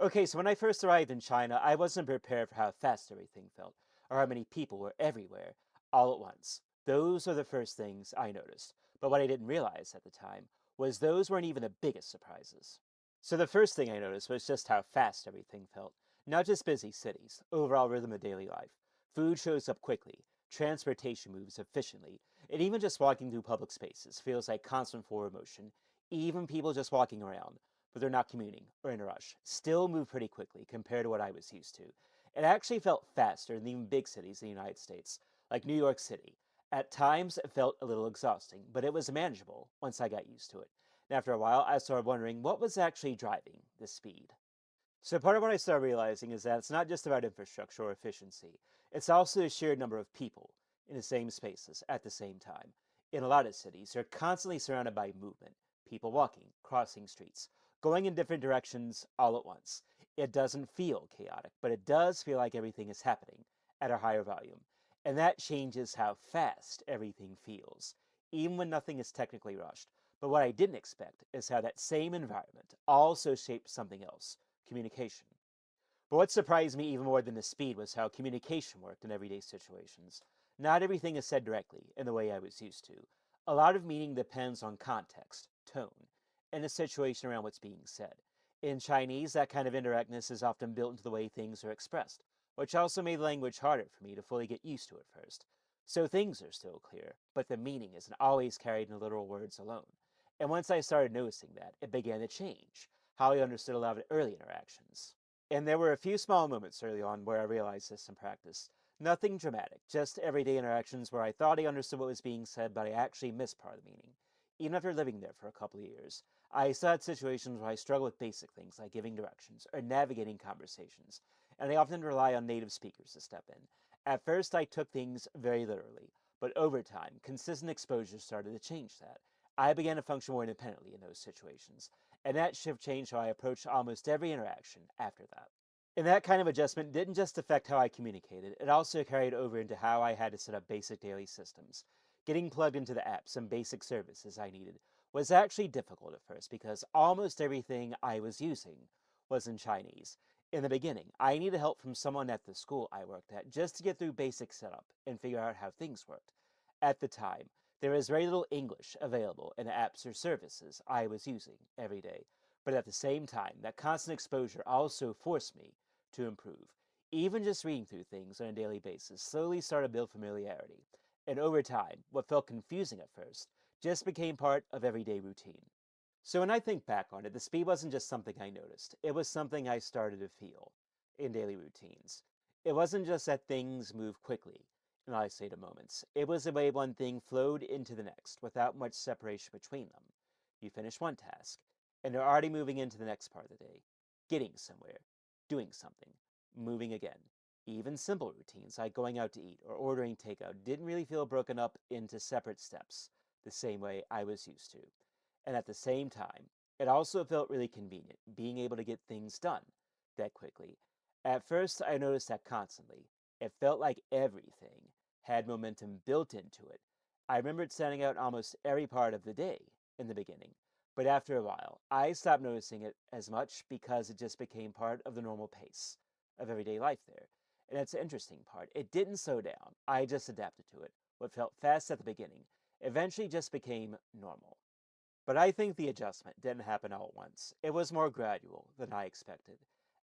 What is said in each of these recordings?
Okay, so when I first arrived in China, I wasn't prepared for how fast everything felt, or how many people were everywhere, all at once. Those are the first things I noticed. But what I didn't realize at the time was those weren't even the biggest surprises. So the first thing I noticed was just how fast everything felt. Not just busy cities, overall rhythm of daily life. Food shows up quickly, transportation moves efficiently, and even just walking through public spaces feels like constant forward motion. Even people just walking around, but they're not commuting or in a rush, still move pretty quickly compared to what I was used to. It actually felt faster than even big cities in the United States, like New York City. At times, it felt a little exhausting, but it was manageable once I got used to it. And after a while, I started wondering what was actually driving this speed. So part of what I started realizing is that it's not just about infrastructure or efficiency. It's also the sheer number of people in the same spaces at the same time. In a lot of cities, you're constantly surrounded by movement, people walking, crossing streets, going in different directions all at once. It doesn't feel chaotic, but it does feel like everything is happening at a higher volume. And that changes how fast everything feels, even when nothing is technically rushed. But what I didn't expect is how that same environment also shapes something else: communication. But what surprised me even more than the speed was how communication worked in everyday situations. Not everything is said directly in the way I was used to. A lot of meaning depends on context, tone, and the situation around what's being said. In Chinese, that kind of indirectness is often built into the way things are expressed, which also made language harder for me to fully get used to at first. So things are still clear, but the meaning isn't always carried in literal words alone. And once I started noticing that, it began to change how I understood a lot of early interactions. And there were a few small moments early on where I realized this in practice. Nothing dramatic, just everyday interactions where I thought I understood what was being said, but I actually missed part of the meaning. Even after living there for a couple of years, I still had situations where I struggled with basic things like giving directions or navigating conversations, and I often rely on native speakers to step in. At first, I took things very literally, but over time, consistent exposure started to change that. I began to function more independently in those situations, and that shift changed how I approached almost every interaction after that. And that kind of adjustment didn't just affect how I communicated, it also carried over into how I had to set up basic daily systems. Getting plugged into the apps and basic services I needed was actually difficult at first because almost everything I was using was in Chinese. In the beginning, I needed help from someone at the school I worked at just to get through basic setup and figure out how things worked. At the time, there was very little English available in the apps or services I was using every day, but at the same time, that constant exposure also forced me to improve. Even just reading through things on a daily basis slowly started to build familiarity, and over time, what felt confusing at first just became part of everyday routine. So when I think back on it, the speed wasn't just something I noticed, it was something I started to feel in daily routines. It wasn't just that things move quickly in isolated moments, it was the way one thing flowed into the next without much separation between them. You finish one task, and you're already moving into the next part of the day, getting somewhere, doing something, moving again. Even simple routines like going out to eat or ordering takeout didn't really feel broken up into separate steps the same way I was used to. And at the same time, it also felt really convenient being able to get things done that quickly. At first, I noticed that constantly. It felt like everything had momentum built into it. I remembered standing out almost every part of the day in the beginning, but after a while, I stopped noticing it as much because it just became part of the normal pace of everyday life there. And that's the interesting part. It didn't slow down, I just adapted to it. What felt fast at the beginning eventually just became normal. But I think the adjustment didn't happen all at once. It was more gradual than I expected.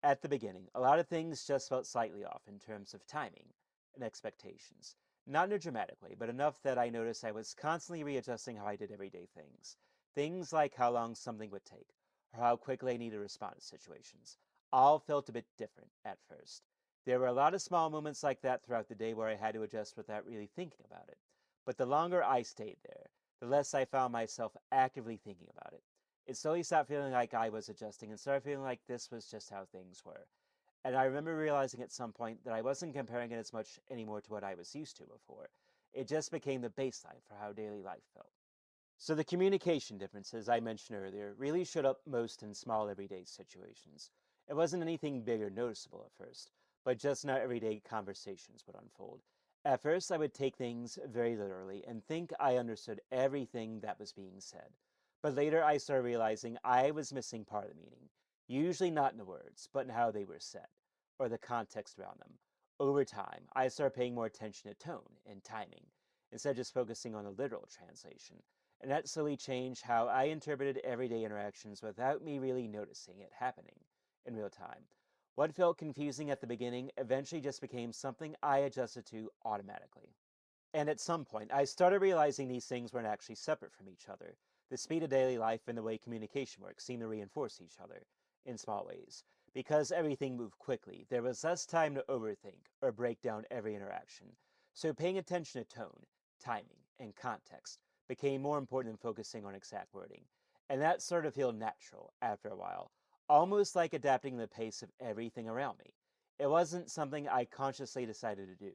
At the beginning, a lot of things just felt slightly off in terms of timing and expectations. Not in a dramatic way, but enough that I noticed I was constantly readjusting how I did everyday things. Things like how long something would take, or how quickly I needed to respond to situations, all felt a bit different at first. There were a lot of small moments like that throughout the day where I had to adjust without really thinking about it. But the longer I stayed there, the less I found myself actively thinking about it. It slowly stopped feeling like I was adjusting and started feeling like this was just how things were. And I remember realizing at some point that I wasn't comparing it as much anymore to what I was used to before. It just became the baseline for how daily life felt. So the communication differences I mentioned earlier really showed up most in small everyday situations. It wasn't anything big or noticeable at first, but just in how everyday conversations would unfold. At first, I would take things very literally and think I understood everything that was being said. But later, I started realizing I was missing part of the meaning. usually not in the words, but in how they were said, or the context around them. Over time, I started paying more attention to tone and timing, instead of just focusing on the literal translation, and that slowly changed how I interpreted everyday interactions without me really noticing it happening in real time. What felt confusing at the beginning eventually just became something I adjusted to automatically. And at some point, I started realizing these things weren't actually separate from each other. The speed of daily life and the way communication works seemed to reinforce each other in small ways. Because everything moved quickly, there was less time to overthink or break down every interaction. So paying attention to tone, timing, and context became more important than focusing on exact wording. And that sort of felt natural after a while, almost like adapting the pace of everything around me. It wasn't something I consciously decided to do.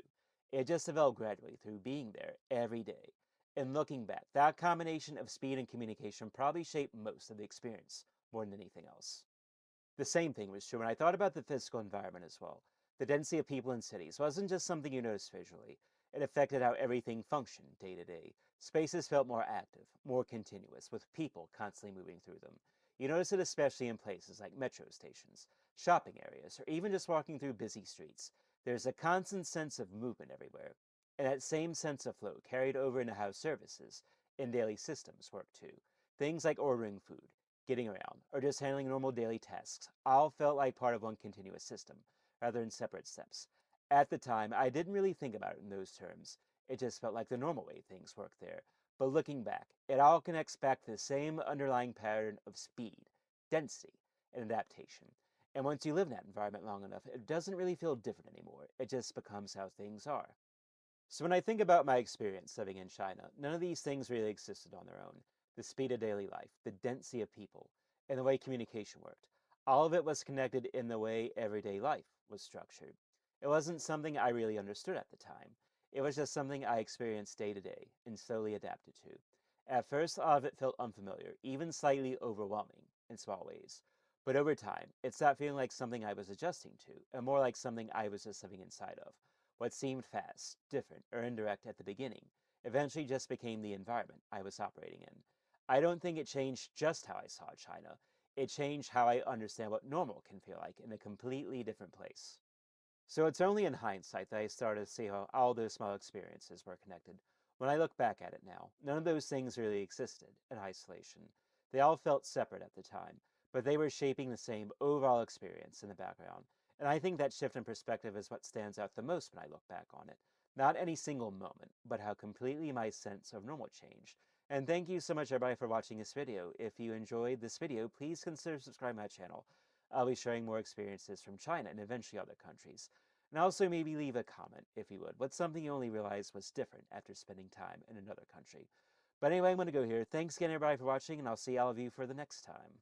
It just developed gradually through being there every day. And looking back, that combination of speed and communication probably shaped most of the experience more than anything else. The same thing was true when I thought about the physical environment as well. The density of people in cities wasn't just something you noticed visually, it affected how everything functioned day to day. Spaces felt more active, more continuous, with people constantly moving through them. You notice it especially in places like metro stations, shopping areas, or even just walking through busy streets. There's a constant sense of movement everywhere, and that same sense of flow carried over into how services and daily systems work too. Things like ordering food, getting around, or just handling normal daily tasks all felt like part of one continuous system, rather than separate steps. At the time, I didn't really think about it in those terms. It just felt like the normal way things work there. But looking back, it all connects back to the same underlying pattern of speed, density, and adaptation. And once you live in that environment long enough, it doesn't really feel different anymore. It just becomes how things are. So when I think about my experience living in China, none of these things really existed on their own. The speed of daily life, the density of people, and the way communication worked. All of it was connected in the way everyday life was structured. It wasn't something I really understood at the time. It was just something I experienced day to day and slowly adapted to. At first, all of it felt unfamiliar, even slightly overwhelming in small ways. But over time, it stopped feeling like something I was adjusting to, and more like something I was just living inside of. What seemed fast, different, or indirect at the beginning eventually just became the environment I was operating in. I don't think it changed just how I saw China, it changed how I understand what normal can feel like in a completely different place. So it's only in hindsight that I started to see how all those small experiences were connected. When I look back at it now, none of those things really existed in isolation. They all felt separate at the time, but they were shaping the same overall experience in the background. And I think that shift in perspective is what stands out the most when I look back on it. Not any single moment, but how completely my sense of normal changed. And thank you so much everybody for watching this video. If you enjoyed this video, please consider subscribing to my channel. I'll be sharing more experiences from China and eventually other countries. And also maybe leave a comment, if you would. What's something you only realized was different after spending time in another country? But anyway, I'm going to go here. Thanks again, everybody, for watching, and I'll see all of you for the next time.